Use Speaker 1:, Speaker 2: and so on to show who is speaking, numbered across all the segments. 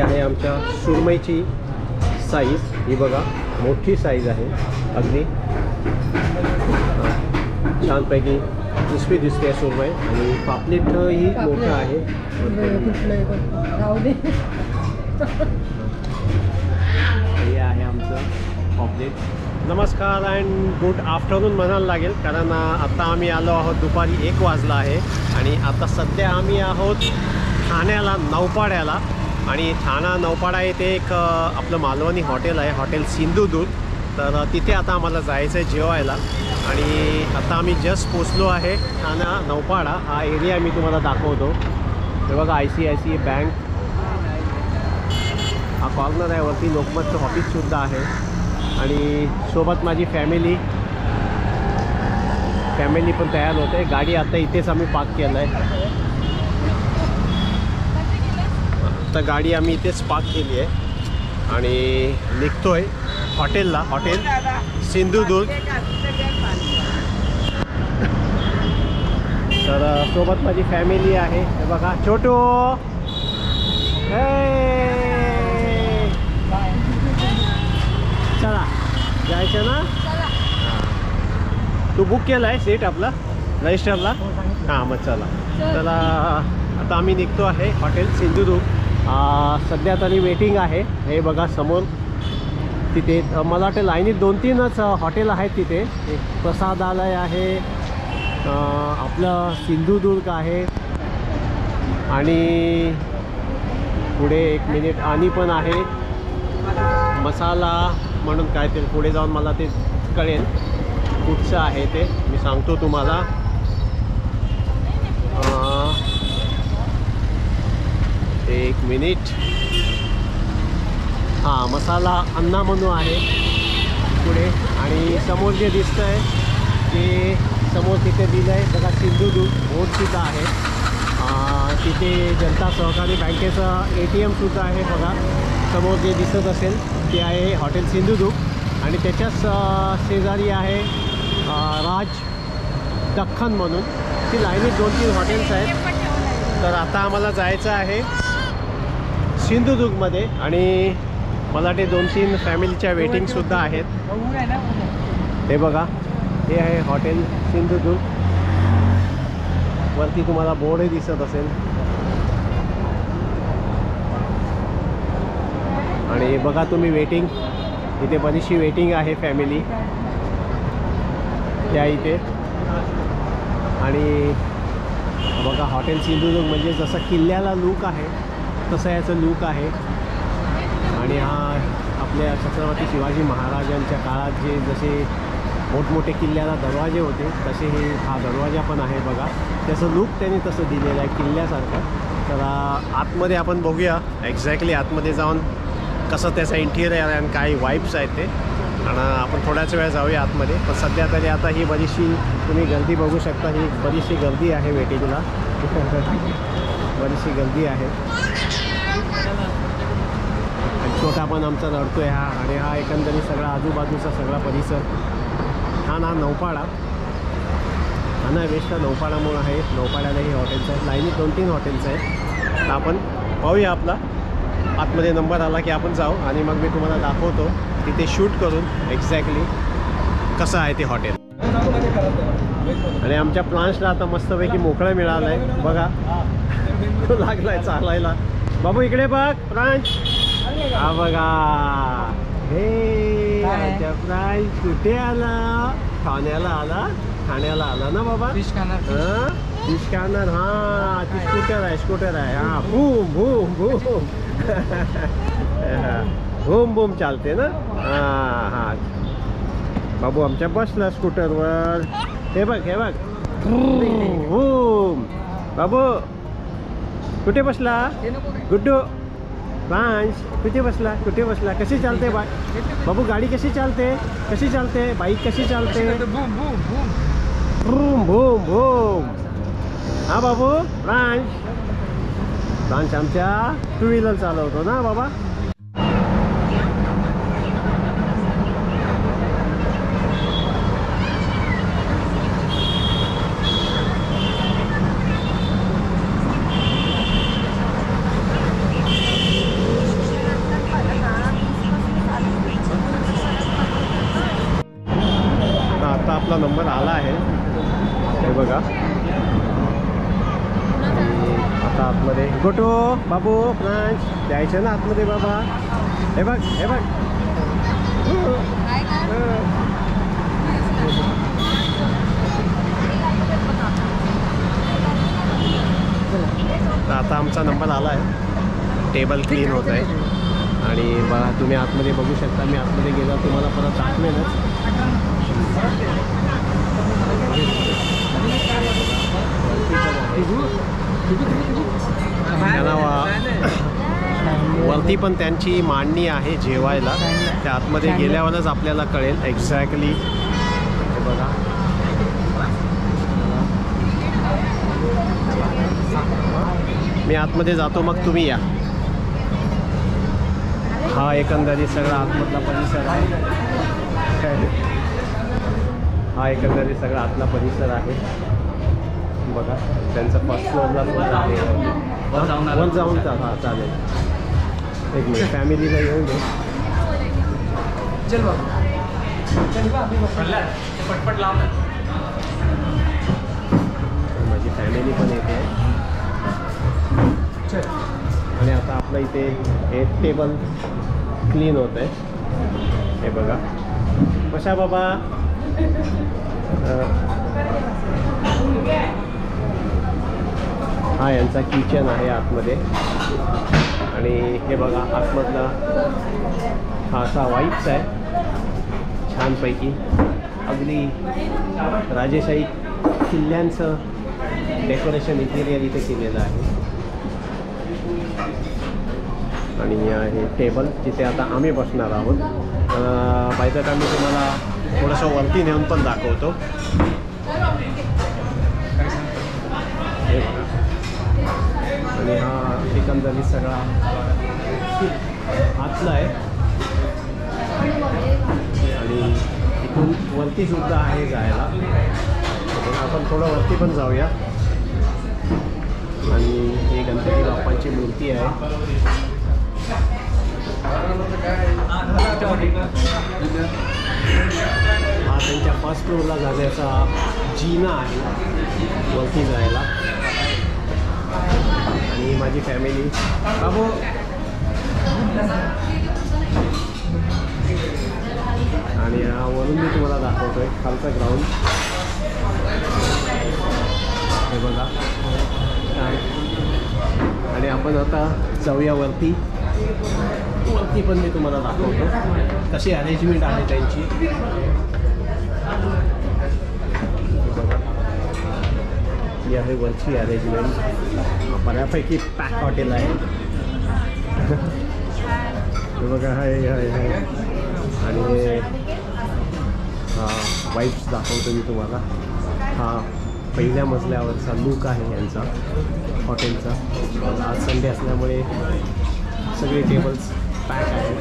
Speaker 1: आहे आमच्या सुरमईची साईज ही बघा, मोठी साईज आहे अगदी छानपैकी क्रिस्पी दिसते सुरमई आणि पापलेट ही मोठं आहे. हे आहे आमचं पापलेट. नमस्कार अँड गुड आफ्टरनून म्हणायला लागेल, कारण आता आम्ही आलो आहोत दुपारी 1 वाजला आहे आणि आता सध्या आम्ही आहोत ठाण्याला नौपाड्याला. आणि ठाणा नौपाडा येथे एक आपलं मालवणी हॉटेल आहे, हॉटेल सिंधुदुर्ग. तर तिथे आता आम्हाला जायचं आहे जेवायला. आणि आता आम्ही जस्ट पोचलो आहे ठाणा नौपाडा. हा एरिया मी तुम्हाला दाखवतो. हे बघा ICICI बँक हा कॉर्नर आहे, वरती लोकमतचं ऑफिससुद्धा आहे. आणि सोबत माझी फॅमिली पण तयार होते. गाडी आता इथेच आम्ही पार्क केलं आहे. आता गाडी आम्ही इथेच पार्क केली आहे आणि निघतोय हॉटेलला, हॉटेल सिंधुदुर्ग. तर सोबत माझी फॅमिली आहे. हे बघा छोटू, चला जायचं ना. तू बुक केला आहे सीट आपला रजिस्टरला? हां मग चला. तर आता आम्ही निघतो आहे हॉटेल सिंधुदुर्ग. सध्या तरी वेटिंग आहे. हे बघा समोर तिथे मला वाटतं लाईनीत 2-3च हॉटेल आहेत. तिथे एक प्रसादालय आहे, आपलं सिंधुदुर्ग आहे आणि पुढे 1 मिनिट आणि पण आहे मसाला म्हणून काय ते. पुढे जाऊन मला ते कळेल कुठचं आहे ते, मी सांगतो तुम्हाला. एक मिनिट. हां मसाला अन्ना म्हणून आहे पुढे. आणि समोर जे दिसतं आहे ते समोर तिथे दिलं आहे बघा सिंधुदुर्ग बोर्डसुद्धा आहे. तिथे जनता सहकारी बँकेचं ATM सुद्धा आहे बघा. समोर जे दिसत असेल ते आहे हॉटेल सिंधुदुर्ग आणि त्याच्याच शेजारी आहे राज दख्खन म्हणून. ती लाईनीत 2-3 हॉटेल्स आहेत. तर आता आम्हाला जायचं आहे सिंधुदुर्गमध्ये आणि मला ते 2-3 फॅमिलीच्या वेटिंगसुद्धा आहेत. हे बघा हे आहे हॉटेल सिंधुदुर्ग. वरती तुम्हाला बोर्डही दिसत असेल. आणि बघा तुम्ही वेटिंग, इथे बरीचशी वेटिंग आहे फॅमिली त्या इथे. आणि बघा हॉटेल सिंधुदुर्ग म्हणजे जसं किल्ल्याला लूक आहे तसं याचं लूक आहे. आणि हा आपल्या छत्रपती शिवाजी महाराजांच्या काळात जे जसे मोठमोठे किल्ल्याला दरवाजे होते तसे हा दरवाजा पण आहे बघा. त्याचं लूक त्यांनी तसं दिलेलं आहे किल्ल्यासारखं. तर आतमध्ये आपण बघूया एक्झॅक्टली आतमध्ये जाऊन कसं त्याचा इंटिरियर आणि काय वाईब्स आहेत ते. आणि आपण थोड्याच वेळ जाऊया आतमध्ये. पण सध्या तरी आता ही बरीचशी तुम्ही गर्दी बघू शकता. ही बरीचशी गर्दी आहे वेटिंगला, बरीचशी गर्दी आहे. आणि छोटा पण आमचा रडतोय हा. आणि हा एकंदरीत सगळा आजूबाजूचा सगळा परिसर ठाणा नौपाडा, ठाणा वेस्ट नौपाडामुळे आहे. नौपाड्याला ही हॉटेल्स आहेत, लाईनीत 2-3 हॉटेल्स आहेत. तर आपण पाहूया आपला आतमध्ये नंबर आला की आपण जाऊ आणि मग मी तुम्हाला दाखवतो तिथे शूट करून एक्झॅक्टली कसं आहे ते हॉटेल. आणि आमच्या प्लांट्सला आता मस्तपैकी मोकळं मिळालं आहे बघा. लागलाय चालायला. बाबू इकडे बघ प्रांश. हा बघा हे प्रांश कुठे आला? ठाण्याला आला. ठाण्याला आला ना बाबा? Fish corner. हां ती स्कूटर आहे. हां boom boom boom boom boom चालते ना. हां बाबू आमच्या बसला स्कूटरवर. हे बघ बूम. बाबू कुठे बसला? गुड्डू फ्रांस कुठे बसला? कशी चालते बाबू गाडी? कशी चालते बाईक? कशी चालते? Boom boom boom. हां बाबू फ्रांस आमच्या 2 व्हीलर चालवतो ना बाबा. नंबर आला आहे, हे बघा. आता आतमध्ये गोटो बाबू फ्रान्स द्यायचं ना आतमध्ये बाबा. हे बघ हे बघ. आता आमचा नंबर आला आहे. टेबल क्लीन होत आहे आणि बघा तुम्ही आतमध्ये बघू शकता. मी आतमध्ये गेला तुम्हाला परत दाखवेनच. वरती पण त्यांची मांडणी आहे जेवायला. त्या आतमध्ये गेल्यावरच आपल्याला कळेल एक्झॅक्टली. हे बघा मी आतमध्ये जातो मग तुम्ही या. हा एकंदरीत सगळा आतमधला परिसर आहे. हा एकंदरीत सगळा आतला परिसर आहे बघा. त्यांचा फर्स्ट फ्लोअरला सुद्धा आहे. वर जाऊन हा चालेल. एक मिनिट फॅमिलीला येऊन दे. माझी फॅमिली पण येते आणि आता आपलं इथे हे टेबल क्लीन होत आहे. हे बघा कशा बाबा. हा यांचा किचन आहे आतमध्ये आणि हे बघा आतमधला हा असा वाईट्स आहे छानपैकी. अगदी राजेशाही किल्ल्यांचं डेकोरेशन इंटिरियर इथे केलेलं आहे. आणि हे टेबल जिथे आता आम्ही बसणार आहोत. बाय द टाइम मी तुम्हाला थोडंसं वरती नेऊन पण दाखवतो. हे बघा आणि हा एकंदरीत सगळा आतला आहे आणि इथून वरती सुद्धा आहे जायला. आपण थोडं वरती पण जाऊया. आणि ही गणपती बाप्पांची मूर्ती आहे. हा त्यांच्या फर्स्ट फ्लोअरला जाण्याचा जिना आहे वरती जायला. आणि माझी फॅमिली बाबू. आणि वरून मी तुम्हाला दाखवतोय खालचा ग्राउंड. हे बघा आणि आपण आता जाऊया वरती. वरती पण मी तुम्हाला दाखवतो कशी अरेंजमेंट आहे त्यांची. ही आहे वरची अरेंजमेंट. बऱ्यापैकी पॅक हॉटेल आहे. हे बघा हाय हाय हाय. आणि हा वाईट्स दाखवतो मी तुम्हाला. हा पहिल्या मजल्यावरचा लूक आहे यांचा हॉटेलचा. आज संडे असल्यामुळे सगळे टेबल्स पॅक आहेत.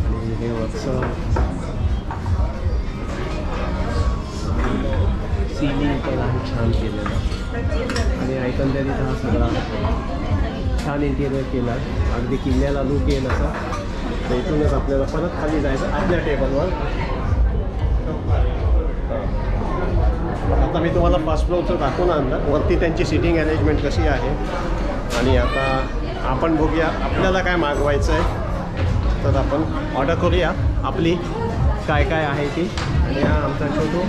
Speaker 1: आणि हे वरचं सीलिंग पण आहे छान केलेलं. आणि एकंदरीत हा सगळा छान इंटिरियर केला. अगदी किल्ल्याला लूक येईल असं. तर इथूनच आपल्याला परत खाली जायचं आपल्या टेबलवर. आता मी तुम्हाला फर्स्ट फ्लोअरचं दाखवून आणलं. वरती त्यांची सिटिंग अरेंजमेंट कशी आहे. आणि आता आपण बघूया आपल्याला काय मागवायचं आहे. तर आपण ऑर्डर करूया आपली काय काय आहे ती. आणि हा आमचा छोटू.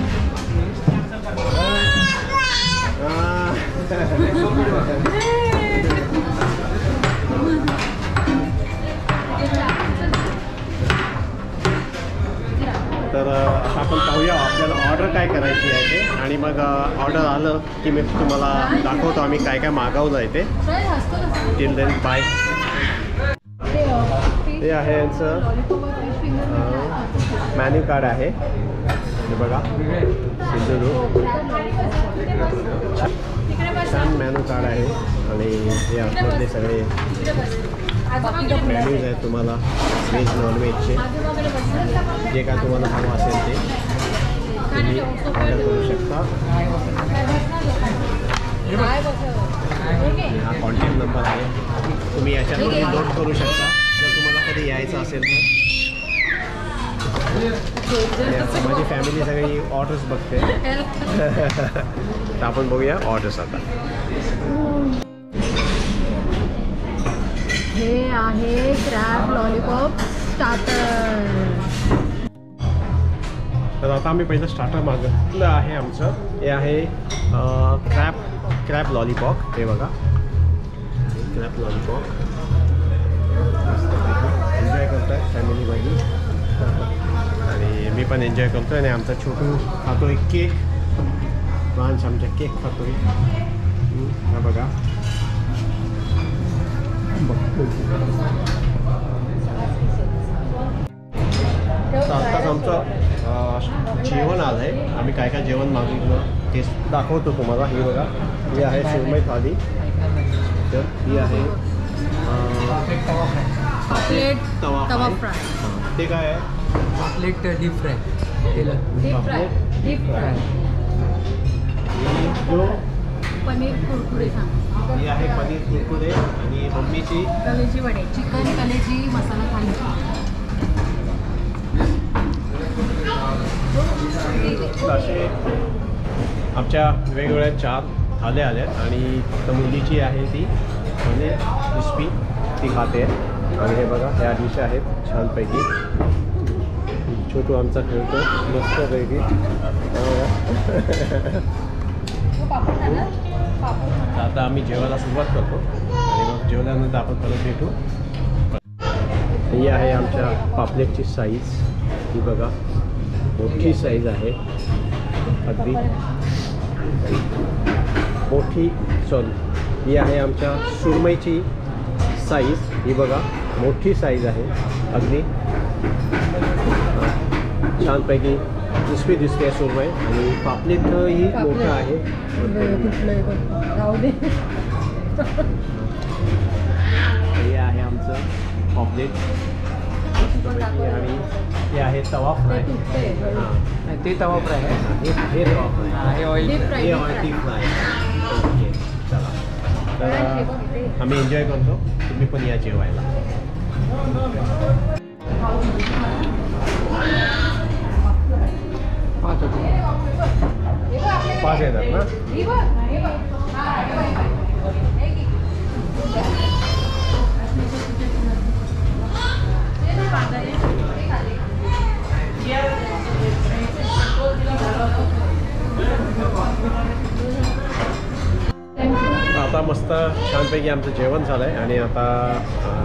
Speaker 1: तर आपण पाहूया आपल्याला ऑर्डर काय करायची आहे ते. आणि मग ऑर्डर आलं की मी तुम्हाला दाखवतो आम्ही काय काय मागवलं आहे ते. Till then bye. हे आहे यांचं मॅन्यू कार्ड आहे. हे बघा सिंधुदुर्ग छान मॅन्यू कार्ड आहे. आणि हे आतमधले सगळे मेन्यूज आहेत तुम्हाला व्हेज नॉनव्हेजचे. जे काय तुम्हाला हवं असेल ते तुम्ही ऑर्डर करू शकता. कॉन्टॅक्ट नंबर आहे, तुम्ही याच्यामध्ये नोट करू शकता जर तुम्हाला कधी यायचं असेल तर. माझी फॅमिली सगळी ऑर्डर्स बघते. तर आपण बघूया ऑर्डर्स आता.
Speaker 2: हे आहे क्रॅब लॉलीपॉप स्टार्टर.
Speaker 1: तर आता आम्ही पहिलं स्टार्टर मागवलं आहे आमचं. हे आहे क्रॅब लॉलीपॉप. हे बघा क्रॅब लॉलीपॉप एन्जॉय करतो आहे फॅमिली माझी आणि मी पण एन्जॉय करतो आहे. आणि आमचा छोटू खातो आहे केक. लहानशा आमच्या केक खातो आहे. हा बघा आत्ताच आमचं जेवण आलं आहे. आम्ही काय काय जेवण मागितलं ते दाखवतो तुम्हाला. ही बघा ही आहे सुरमई थाली. तर ही आहे
Speaker 2: प्लेट तवा फ्राय.
Speaker 1: ते काय आहे
Speaker 3: plate deep fry.
Speaker 2: Deep fry.
Speaker 1: जो
Speaker 2: पनीर कुरकुरे सांग.
Speaker 1: ही आहे पनीर कुरकुरे आणि मम्मीची
Speaker 2: कलेजी वडे. चिकन कलेजी मसाला थाली.
Speaker 1: असे आमच्या वेगवेगळ्या 4 थाल्या आल्यात आणि फक्त मुलीची आहे ती पनीर क्रिस्पी ती खाते. आणि हे बघा ह्या डिश आहेत छानपैकी. छोटू आमचा खेळतो मस्तपैकी. आता आम्ही जेवायला सुरुवात करतो आणि मग जेवल्यानंतर आपण परत भेटू. ही आहे आमच्या पापलेटची साईज. ही बघा मोठी साईज आहे अगदी मोठी. ही आहे आमच्या सुरमईची साईज. ही बघा मोठी साईज आहे अगदी छानपैकी क्रिस्पी दिसते सुरमई. आणि पापलेट ही मोठं आहे. हे आहे आमचं पापलेट आणि हे आहे तवा फ्राय.
Speaker 3: ते तवा फ्राय आहे.
Speaker 1: हे तवा फ्राय.
Speaker 3: हे ऑइल
Speaker 1: हे ऑइल फ्राय. ओके चला. तर आम्ही एन्जॉय करतो. तुम्ही पण या जेवायला. पाच येतात ना. आता मस्त छानपैकी आमचं जेवण झालं आहे आणि आता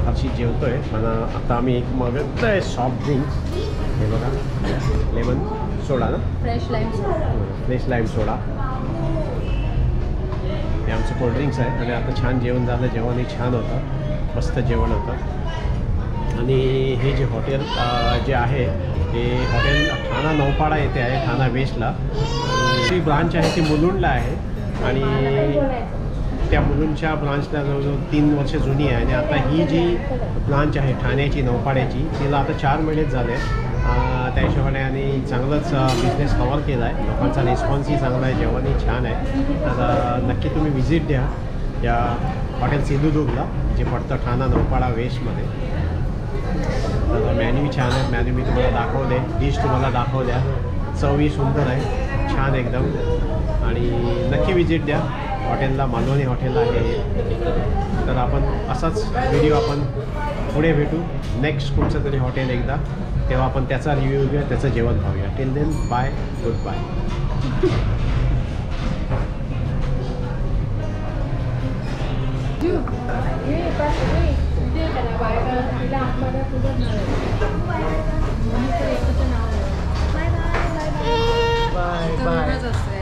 Speaker 1: हर्षी जेवतो आहे. पण आता आम्ही एक मागवतो आहे सॉफ्ट ड्रिंक्स. हे बघा लेमन सोडा ना.
Speaker 2: फ्रेश
Speaker 1: लाईम सोडा हे आमचं कोल्ड्रिंक्स आहे. आणि आता छान जेवण झालं. जेवणही छान होतं. मस्त जेवण होतं. आणि हे जे हॉटेल जे आहे हे हॉटेल ठाणा नौपाडा येथे आहे. ठाणा वेस्टला. जी ब्रांच आहे ती मुलुंडला आहे. आणि त्या मुलुंडच्या ब्रांचला जवळजवळ 3 वर्ष जुनी आहे. आणि आता ही जी ब्रांच आहे ठाण्याची नौपाड्याची तिला आता 4 महिनेच झाले. त्या हिशोबाने आणि चांगलंच बिझनेस कव्हर केला आहे. लोकांचा रिस्पॉन्सही चांगला आहे. जेवणही छान आहे. आता नक्की तुम्ही व्हिजिट द्या या हॉटेल सिंधुदुर्गला जे पडतं ठाणा नौपाडा वेस्टमध्ये. तर मेन्यू छान आहे. मेन्यू मी तुम्हाला दाखवले. डिश तुम्हाला दाखवल्या. चवही सुंदर आहे. छान एकदम. आणि नक्की व्हिजिट द्या हॉटेलला. मालवणी हॉटेल आहे. तर आपण असाच व्हिडिओ आपण पुढे भेटू. नेक्स्ट कुठचं तरी हॉटेल एकदा तेव्हा आपण त्याचा रिव्ह्यू घेऊया. त्याचं जेवण खाऊया. Till then bye. Good bye.
Speaker 3: Bye bye.